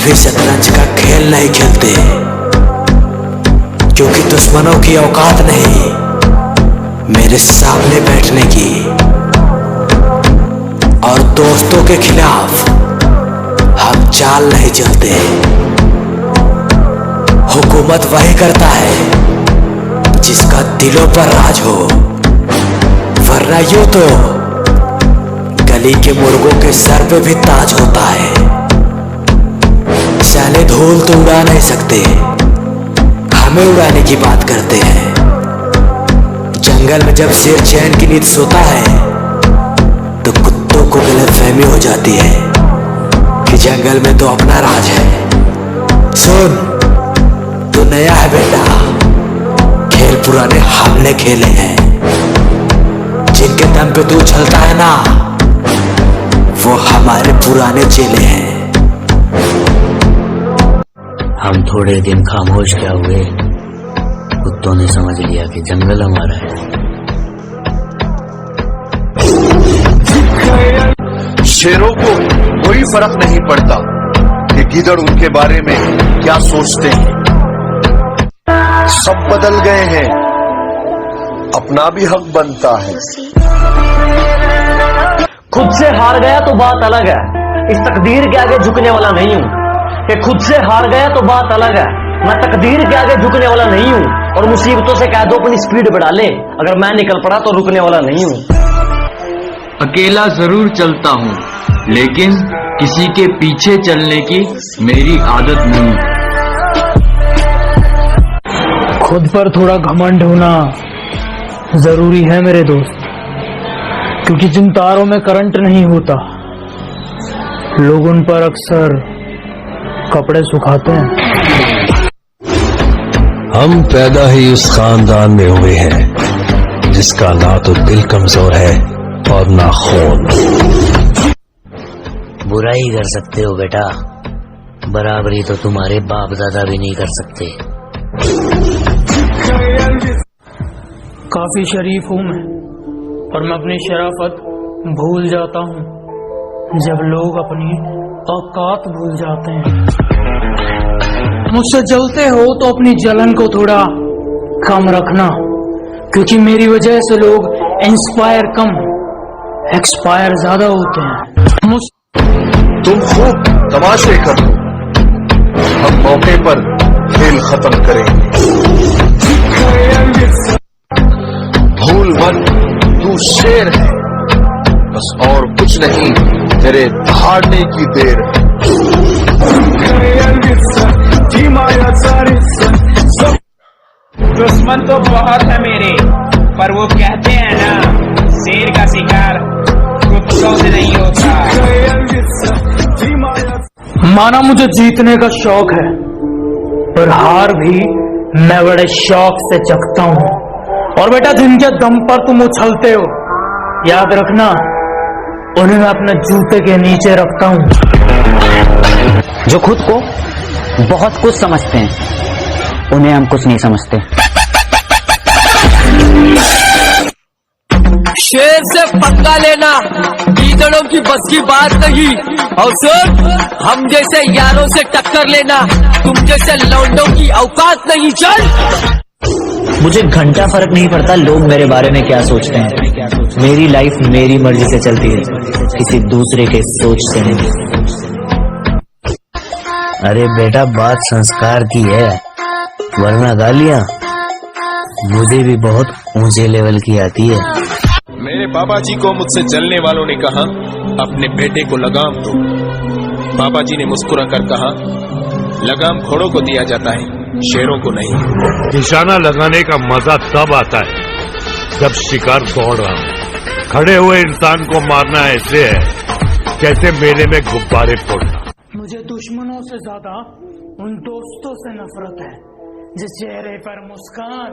भी शतरंज का खेल नहीं खेलते, क्योंकि दुश्मनों की औकात नहीं मेरे सामने बैठने की। और दोस्तों के खिलाफ हम चाल नहीं चलते। हुकूमत वही करता है जिसका दिलों पर राज हो, वरना यूं तो गली के मुर्गों के सर पे भी ताज होता है। साले धूल तो उड़ा नहीं सकते, हमें उड़ाने की बात करते हैं। जंगल में जब शेर चैन की नींद सोता है तो कुत्तों को गलतफहमी हो जाती है कि जंगल में तो अपना राज है। सुन, तू नया है बेटा, खेल पुराने हमने खेले हैं। जिनके दम पे तू चलता है ना, वो हमारे पुराने चेले हैं। हम थोड़े दिन खामोश क्या हुए, कुत्तों ने समझ लिया कि जंगल हमारा है। शेरों को कोई फर्क नहीं पड़ता कि गीदड़ उनके बारे में क्या सोचते हैं। सब बदल गए हैं, अपना भी हक बनता है। खुद से हार गया तो बात अलग है, इस तकदीर के आगे झुकने वाला नहीं हूँ। कि खुद से हार गया तो बात अलग है, मैं तकदीर के आगे झुकने वाला नहीं हूँ। और मुसीबतों से कह दो अपनी स्पीड बढ़ा ले, अगर मैं निकल पड़ा तो रुकने वाला नहीं हूँ। अकेला जरूर चलता हूँ, लेकिन किसी के पीछे चलने की मेरी आदत नहीं। खुद पर थोड़ा घमंड होना जरूरी है मेरे दोस्त, क्योंकि जिन तारों में करंट नहीं होता, लोग उन पर अक्सर कपड़े सुखाते हैं। हम पैदा ही उस खानदान में हुए हैं जिसका ना तो दिल कमजोर है और ना खून। बुराई कर सकते हो बेटा, बराबरी तो तुम्हारे बाप दादा भी नहीं कर सकते। काफी शरीफ हूं मैं, और मैं अपनी शराफत भूल जाता हूं जब लोग अपनी औकात भूल जाते हैं। मुझसे जलते हो तो अपनी जलन को थोड़ा कम रखना, क्योंकि मेरी वजह से लोग इंस्पायर कम एक्सपायर ज्यादा होते हैं। तुम खूब तमाशे कर लो, हम मौके पर खेल खत्म करेंगे। भूल मत, तू शेर है, बस और कुछ नहीं, तेरे दहाड़ने की देर है। दुश्मन तो बहुत है मेरे, पर वो कहते हैं ना, शेर का शिकार कुत्तों से नहीं होता। माना मुझे जीतने का शौक है, पर हार भी मैं बड़े शौक से चखता हूँ। और बेटा, जिनके दम पर तुम उछलते हो, याद रखना, उन्हें मैं अपने जूते के नीचे रखता हूँ। जो खुद को बहुत कुछ समझते हैं, उन्हें हम कुछ नहीं समझते। शेर से पंगा लेना गीदड़ों की बस की बात नहीं। और सुन, हम जैसे यारों से टक्कर लेना तुम जैसे लौंडों की औकात नहीं। चल, मुझे घंटा फर्क नहीं पड़ता लोग मेरे बारे में क्या सोचते हैं। मेरी लाइफ मेरी मर्जी से चलती है, किसी दूसरे के सोच से नहीं। अरे बेटा, बात संस्कार की है, वरना गालियां मुझे भी बहुत ऊंचे लेवल की आती है। मेरे बाबा जी को मुझसे जलने वालों ने कहा, अपने बेटे को लगाम दो। बाबा जी ने मुस्कुरा कर कहा, लगाम घोड़ों को दिया जाता है, शेरों को नहीं। निशाना लगाने का मजा तब आता है जब शिकार दौड़ रहा हो। खड़े हुए इंसान को मारना ऐसे है जैसे मेले में गुब्बारे फोड़ना। मुझे दुश्मनों से ज्यादा उन दोस्तों से नफरत है जिस चेहरे पर मुस्कान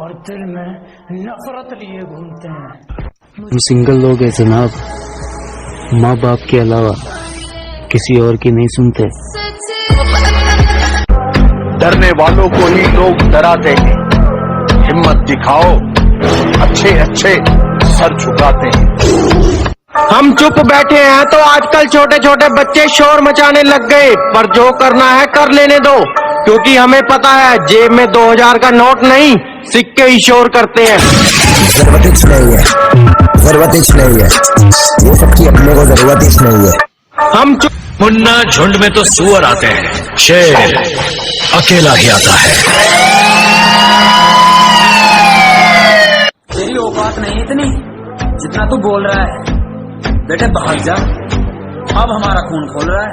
और दिल में नफरत लिए घूमते हैं। हम सिंगल लोग हैं जनाब, माँ बाप के अलावा किसी और की नहीं सुनते। डरने वालों को ही लोग डराते हैं, हिम्मत दिखाओ, अच्छे अच्छे सर झुकाते हैं। हम चुप बैठे हैं तो आजकल छोटे छोटे बच्चे शोर मचाने लग गए, पर जो करना है कर लेने दो, क्योंकि हमें पता है जेब में 2000 का नोट नहीं, सिक्के ही शोर करते हैं। जरूरत ही नहीं है, जरूरत ही नहीं है, ये सबकी अपने को जरूरत ही नहीं है। हम मुन्ना झुंड में तो सुअर आते हैं, शेर अकेला ही आता है। तेरी औकात नहीं इतनी जितना तू बोल रहा है। बेटे भाग जा, अब हमारा खून खोल रहा है।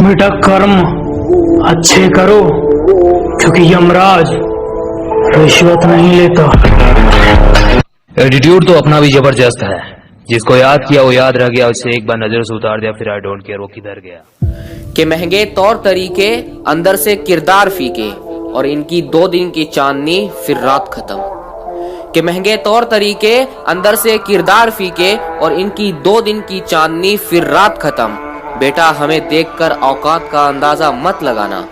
बेटा कर्म अच्छे करो, क्योंकि यमराज रिश्वत नहीं लेता। एटीट्यूड तो अपना भी जबरदस्त है, जिसको याद किया वो याद रह गया, उसे एक बार नजर से उतार दिया फिर आई डोंट केयर वो किधर गया। के महंगे तौर तरीके अंदर से किरदार फीके, और इनकी 2 दिन की चांदनी फिर रात खत्म। के महंगे तौर तरीके अंदर से किरदार फीके, और इनकी 2 दिन की चांदनी फिर रात खत्म। बेटा हमें देखकर औकात का अंदाजा मत लगाना,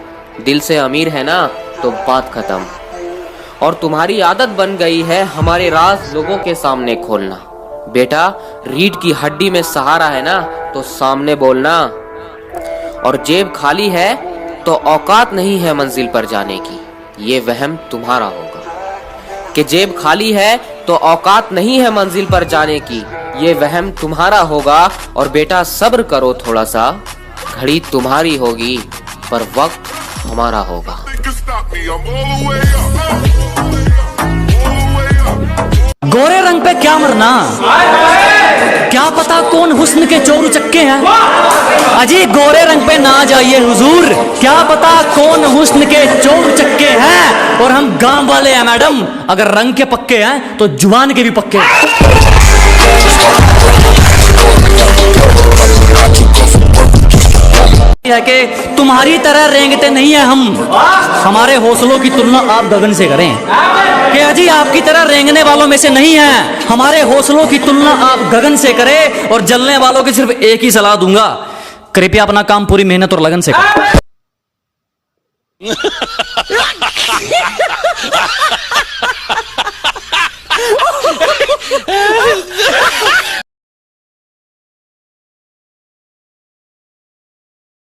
दिल से अमीर है ना तो बात खत्म। और तुम्हारी आदत बन गई है हमारे राज लोगों के सामने खोलना। बेटा रीढ़ की हड्डी में सहारा है ना तो सामने बोलना, और जेब खाली है तो औकात नहीं है मंजिल पर जाने की, ये वहम तुम्हारा होगा। कि जेब खाली है तो औकात नहीं है मंजिल पर जाने की, ये वहम तुम्हारा होगा। और बेटा सब्र करो थोड़ा सा, घड़ी तुम्हारी होगी पर वक्त हमारा होगा। गोरे रंग पे क्या मरना, क्या पता कौन हुस्न के चोर उचक्के हैं। अजी गोरे रंग पे ना जाइए हुजूर, क्या पता कौन हुस्न के चोर उचक्के हैं। और हम गांव वाले हैं मैडम, अगर रंग के पक्के हैं तो जुबान के भी पक्के है कि तुम्हारी तरह रेंगते नहीं है हम, हमारे हौसलों की तुलना आप गगन से करें। कि अजी आपकी तरह रेंगने वालों में से नहीं है, हमारे हौसलों की तुलना आप गगन से करें। और जलने वालों की सिर्फ एक ही सलाह दूंगा, कृपया अपना काम पूरी मेहनत और लगन से करें।